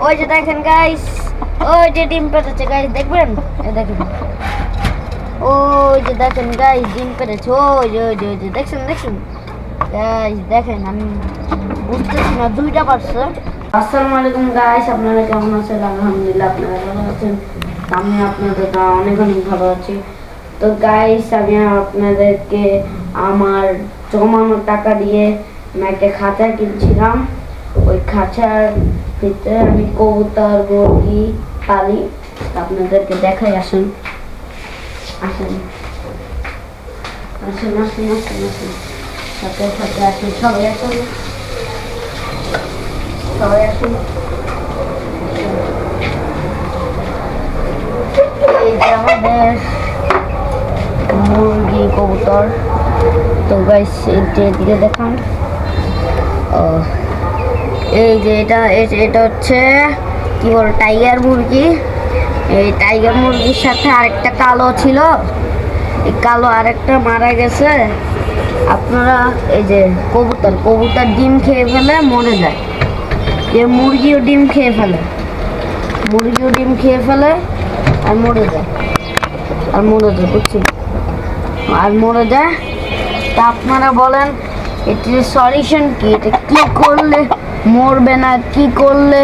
ওই যে দেখেন গাইস, ওই যে ডিম পেড়েছে গাইস, দেখবেন? এই দেখেন, ওই যে দেখেন গাইস, ডিম পেড়েছে। ওই যে দেখছেন গাইস, দেখেন। আমি বুঝতেছি না, দুইটা পারছে। আসসালামু আলাইকুম গাইস, আপনারা কেমন আছেন? আলহামদুলিল্লাহ, আপনারা ভালো আছেন। আমি আপনাদের অনেক ভালো আছি। তো গাইস, আমি আপনাদেরকে আমার জমানো টাকা দিয়ে আমি একটা খাঁচা কিনছিলাম। ওই খাঁচার ভিতরে আমি কবুতর, মুরগি পালি। আপনাদেরকে দেখাই, আসেন আসেন আসেন আসেন আসেন আসেন সাথে সাথে আসেন, সবাই আসেন, সবাই আসেন। এই যে আমাদের মুরগি, কবুতর। তো গাইস, এদিকে দেখান। এই যে এটা হচ্ছে কি বল, টাইগার মুরগি। এই টাইগার মুরগির সাথে আরেকটা কালো ছিল, এই কালো আরেকটা মারা গেছে। আপনারা এই যে কবুতর ডিম খেয়ে ফেলে মরে যায়। এ মুরগিও ডিম খেয়ে ফেলে আর মরে যায়, বুঝছি, আর মরে যায়। তা আপনারা বলেন, এটির সলিউশন কি? এটা কি করলে মরবে না, কি করলে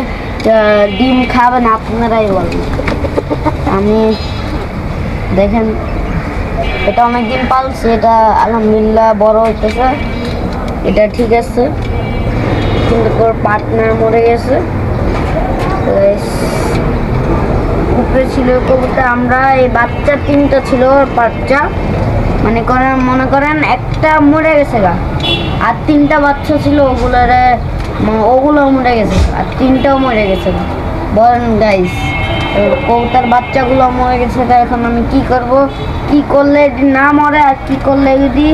ডিম খাবে না, আপনারাই বলেন। আমি দেখেন, এটা অনেকদিন পালছে, এটা আলহামদুলিল্লাহ বড় হইতেছে, এটা ঠিক আছে, কিন্তু তোর পার্টনার মরে গেছে। উপরে ছিল কবুতর, আমরা এই বাচ্চা 3টা ছিল, বাচ্চা মনে করেন একটা মরে গেছে গা, আর 3টা বাচ্চা ছিল, ওগুলো মরে গেছে, আর 3টাও মরে গেছে। বলেন গাইস, কবুতর বাচ্চাগুলো মরে গেছে। এখন আমি কি করব? কি করলে না মরে, আর কি করলে যদি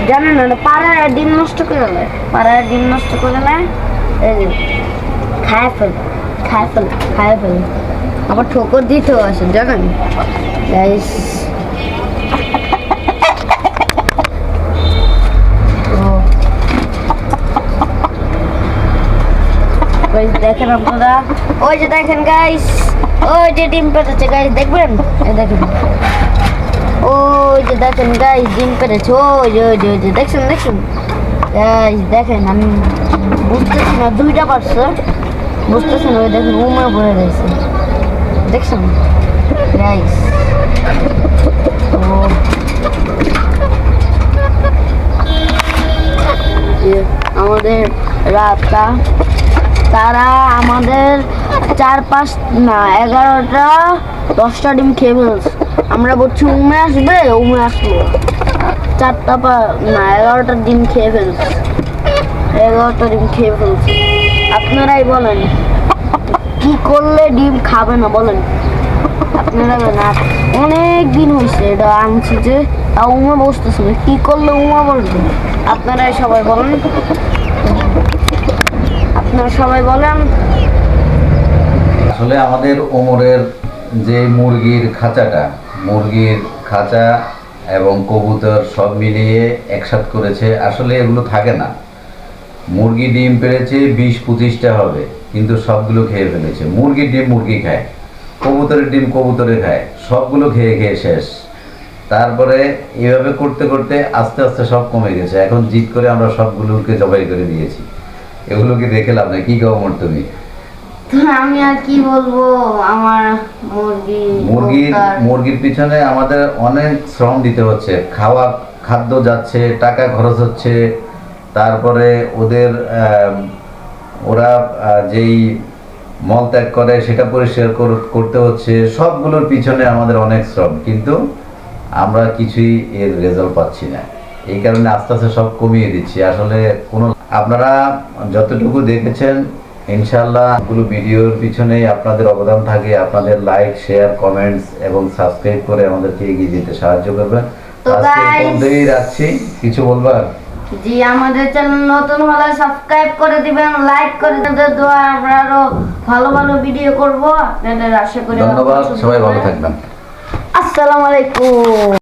জানেন না, পাড়ায় ডিম নষ্ট করে নেয়, খায় ফেলে আবার ঠোকর দিতেও আসে, জানেন গাইস। দেখেন আপনারা, ওই যে দেখেন গাইস, ওই যে ডিম পেড়েছে গাইস, দেখবেন? এই দেখেন, ওই যে দেখেন গাইস, ডিম পেড়েছে। ওই যে দেখছেন গাইস, দেখেন। আমি বুঝতেছি না, দুইটা পারছে, বুঝতেছি না। ওই দেখেন, উমা ভরে রয়েছে, দেখছেন গাইস? আমাদের রাতটা, তারা আমাদের 4-5 না 11টা 10টা ডিম খেয়ে ফেলছে। আমরা বলছি উমে আসলো, 4টা না 11টা ডিম খেয়ে ফেলছে, আপনারাই বলেন, কি করলে ডিম খাবে না বলেন? আপনারা না, অনেক দিন হয়েছে এটা আনছি, যে তা উমা বসতেছে না, কি করলে উমা বসবে? আপনারাই সবাই বলেন, আসলে আমাদের ওমরের যে মুরগির খাঁচা এবং কবুতর সব মিলিয়ে একসাথ করেছে। আসলে এগুলো থাকে না, মুরগি ডিম পেড়েছে 20-25টা হবে, কিন্তু সবগুলো খেয়ে ফেলেছে। মুরগির ডিম মুরগি খায়, কবুতরের ডিম কবুতরে খায়, সবগুলো খেয়ে শেষ। তারপরে এভাবে করতে করতে আস্তে আস্তে সব কমে গেছে। এখন জিদ করে আমরা সবগুলোকে জবাই করে দিয়েছি। এগুলোকে দেখে লাভ নেই। কি কও মোর তুমি? আমি আর কি বলবো, আমার মুরগির পিছনে আমাদের অনেক শ্রম দিতে হচ্ছে, খাদ্য যাচ্ছে, টাকা খরচ হচ্ছে, তারপরে ওরা যেই মলত্যাগ করে সেটা পরিষ্কার করতে হচ্ছে। সবগুলোর পিছনে আমাদের অনেক শ্রম, কিন্তু আমরা কিছুই এর রেজাল্ট পাচ্ছি না। এই কারণে আস্তে আস্তে সব কমিয়ে দিচ্ছি। আসলে আপনারা যতটুকু দেখেছেন, ইনশাআল্লাহ ভিডিওর পিছনে আপনাদের অবদান থাকে। আপনাদের লাইক, শেয়ার, কমেন্টস এবং সাবস্ক্রাইব করে আমাদেরকে এগিয়ে যেতে সাহায্য করবেন। আজকে রাখছি, কিছু বলবার? জি, আমাদের চ্যানেল নতুন হলে সাবস্ক্রাইব করে দিবেন, লাইক করে দিবেন। দোয়া, আমরা আরো ভালো ভালো ভিডিও করব, আপনাদের আশা করি। ধন্যবাদ, সবাই ভালো থাকবেন। আসসালামু আলাইকুম।